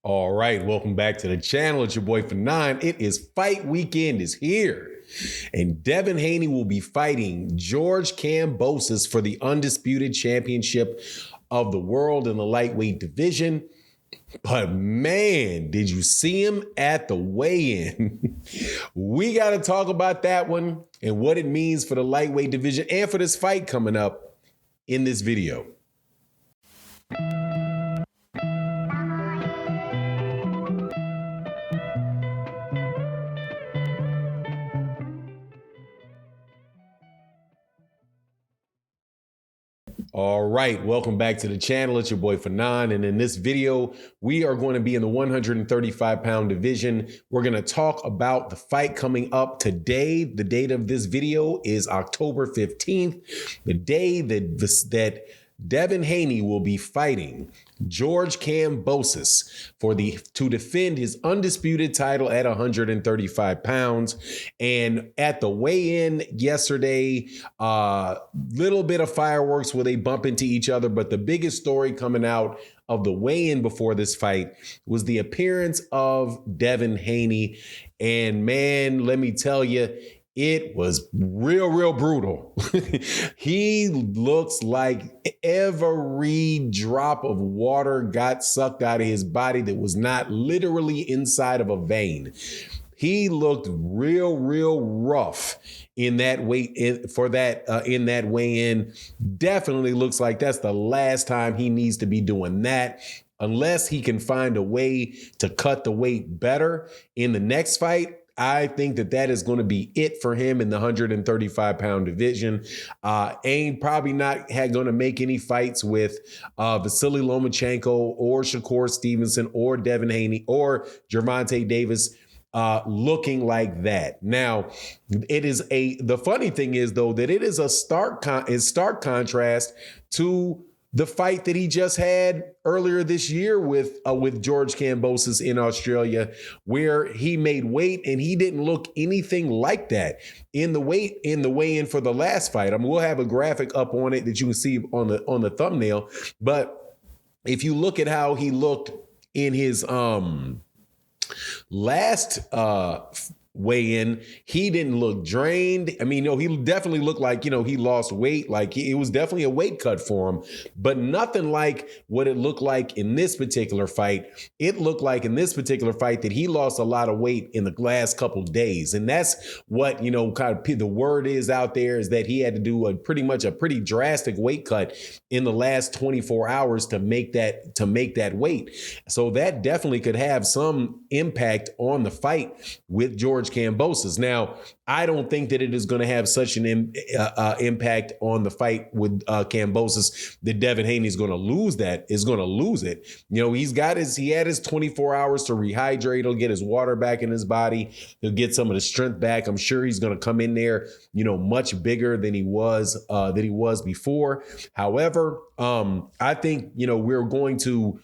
All right, welcome back to the channel. It's your boy For9. It is fight weekend is here. And Devin Haney will be fighting George Kambosos for the undisputed championship of the world in the lightweight division. But man, did you see him at the weigh-in? We got to talk about that one and what it means for the lightweight division and for this fight coming up in this video. All right, welcome back to the channel. It's your boy For9, and in this video, we are going to be in the 135-pound division. We're going to talk about the fight coming up today. The date of this video is October 15th, the day that Devin Haney will be fighting George Kambosos to defend his undisputed title at 135 pounds. And at the weigh-in yesterday, little bit of fireworks where they bump into each other. But the biggest story coming out of the weigh-in before this fight was the appearance of Devin Haney. And man, let me tell you, it was real brutal. He looks like every drop of water got sucked out of his body that was not literally inside of a vein. He looked real rough in that in that weigh-in. Definitely looks like that's the last time he needs to be doing that, unless he can find a way to cut the weight better in the next fight. I think that is going to be it for him in the 135-pound division. Ain't probably not going to make any fights with Vasily Lomachenko or Shakur Stevenson or Devin Haney or Gervonta Davis looking like that. Now, the funny thing is, though, that it is a stark contrast to the fight that he just had earlier this year with George Kambosos in Australia, where he made weight and he didn't look anything like that in the weigh-in for the last fight. I mean, we'll have a graphic up on it that you can see on the thumbnail. But if you look at how he looked in his last weigh-in, he didn't look drained. I mean, he definitely looked like, he lost weight. Like it was definitely a weight cut for him, but nothing like what it looked like in this particular fight. It looked like in this particular fight that he lost a lot of weight in the last couple of days. And that's what, kind of the word is out there, is that he had to do a pretty drastic weight cut in the last 24 hours to make that weight. So that definitely could have some impact on the fight with George Kambosos. Now, I don't think that it is going to have such an impact on the fight with Kambosos that Devin Haney is going to lose it. He had his 24 hours to rehydrate. He'll get his water back in his body. He'll get some of the strength back. I'm sure he's going to come in there, much bigger than he was before. However, I think, we're going to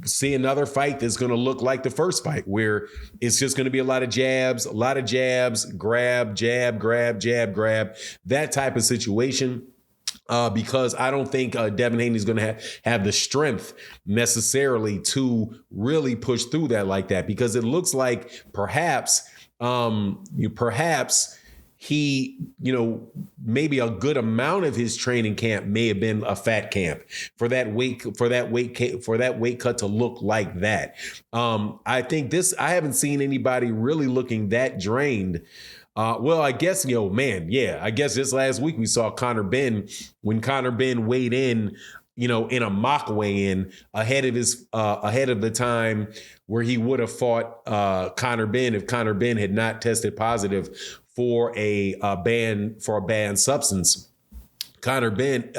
see another fight that's going to look like the first fight, where it's just going to be a lot of jabs, grab, jab, grab, that type of situation. Because I don't think Devin Haney is going to have the strength necessarily to really push through that like that, because it looks like perhaps he, maybe a good amount of his training camp may have been a fat camp for that weight cut to look like that. I think I haven't seen anybody really looking that drained. Well, I guess, I guess this last week we saw when Conor Benn weighed in, in a mock weigh-in ahead of the time where he would have fought Conor Benn if Conor Benn had not tested positive for a banned substance. Conor Benn,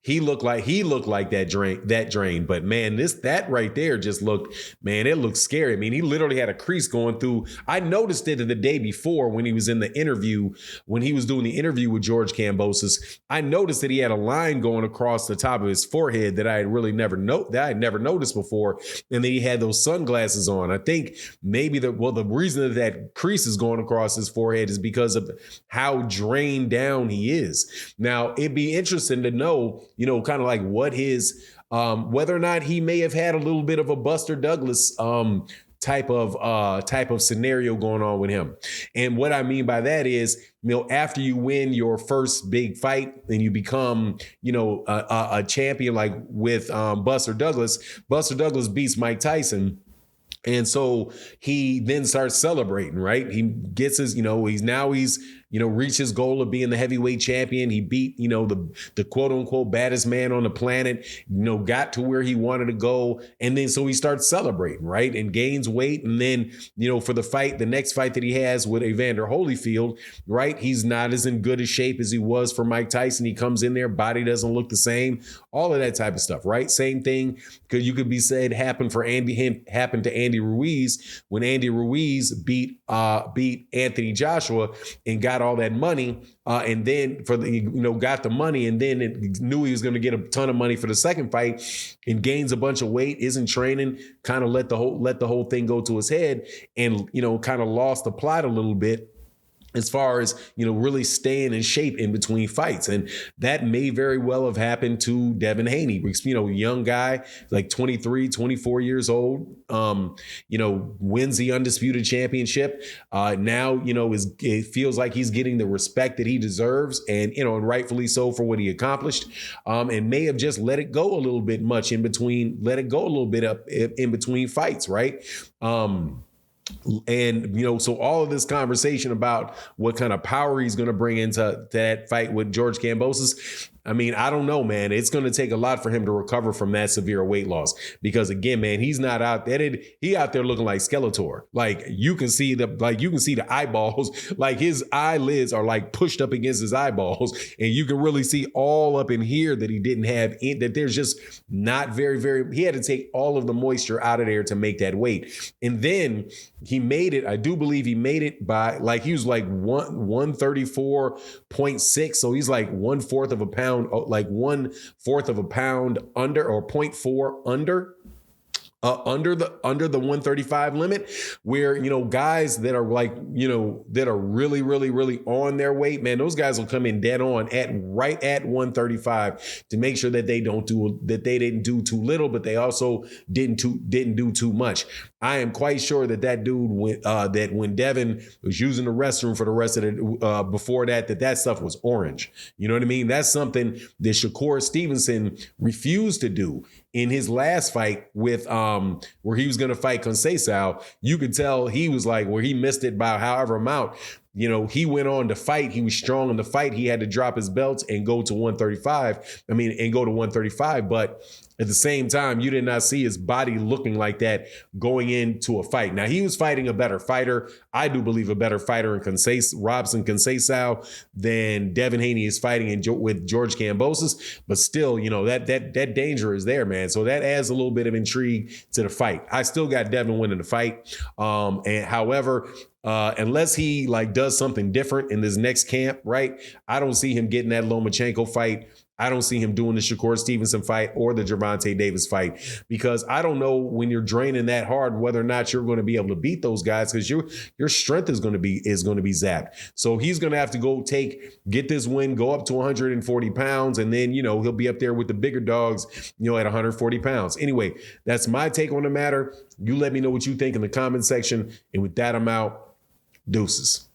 he looked like that drain. But man, that right there just looked, man, it looked scary. I mean, he literally had a crease going through. I noticed it the day before when he was in the interview, when he was doing the interview with George Kambosos. I noticed that he had a line going across the top of his forehead that I had really never noticed before. And then he had those sunglasses on. I think maybe the reason that crease is going across his forehead is because of how drained down he is. Now, it'd be interesting to know, kind of like what his whether or not he may have had a little bit of a Buster Douglas type of scenario going on with him. And what I mean by that is, after you win your first big fight and you become, a champion like with Buster Douglas beats Mike Tyson. And so he then starts celebrating, right? He gets his, he's reached his goal of being the heavyweight champion. He beat, the quote unquote baddest man on the planet, got to where he wanted to go. And then so he starts celebrating, right? And gains weight. And then, for the next fight that he has with Evander Holyfield, right? He's not as in good a shape as he was for Mike Tyson. He comes in there, body doesn't look the same, all of that type of stuff, right? Same thing you could be said happened to Andy Ruiz when Andy Ruiz beat Anthony Joshua and got all that money, and then got the money, and then knew he was going to get a ton of money for the second fight, and gains a bunch of weight, isn't training, kind of let the whole thing go to his head, and kind of lost the plot a little bit as far as, really staying in shape in between fights. And that may very well have happened to Devin Haney, young guy, like 23, 24 years old, wins the undisputed championship. Now, it feels like he's getting the respect that he deserves and, and rightfully so for what he accomplished, and may have just let it go a little bit up in between fights, right? And, so all of this conversation about what kind of power he's going to bring into that fight with George Kambosos, I mean, I don't know, man. It's going to take a lot for him to recover from that severe weight loss, because again, man, he's not out there. He out there looking like Skeletor. Like you can see the eyeballs, like his eyelids are like pushed up against his eyeballs. And you can really see all up in here that he didn't have, that there's just not he had to take all of the moisture out of there to make that weight. And then he made it. I do believe he made it by he was like 134.6. So he's like 1/4 of a pound, like 1/4 of a pound under, or 0.4 under the 135 limit, where, guys that are that are really, really, really on their weight, man, those guys will come in dead on right at 135 to make sure that they didn't do too little, but they also didn't do too much. I am quite sure that dude when Devin was using the restroom for the rest of the before that stuff was orange. You know what I mean? That's something that Shakur Stevenson refused to do in his last fight with where he was going to fight Kambosos. You could tell he was where he missed it by however amount. He went on to fight. He was strong in the fight. He had to drop his belts and go to 135. And go to 135. But at the same time, you did not see his body looking like that going into a fight. Now, he was fighting a better fighter. I do believe a better fighter in Robson Kambosos than Devin Haney is fighting with George Kambosos. But still, that danger is there, man. So that adds a little bit of intrigue to the fight. I still got Devin winning the fight. And however, unless he does something different in this next camp, right? I don't see him getting that Lomachenko fight. I don't see him doing the Shakur Stevenson fight or the Gervonta Davis fight, because I don't know when you're draining that hard whether or not you're going to be able to beat those guys, because your strength is going to be zapped. So he's going to have to get this win, go up to 140 pounds, and then he'll be up there with the bigger dogs, at 140 pounds. Anyway, that's my take on the matter. You let me know what you think in the comment section, and with that, I'm out. Deuces.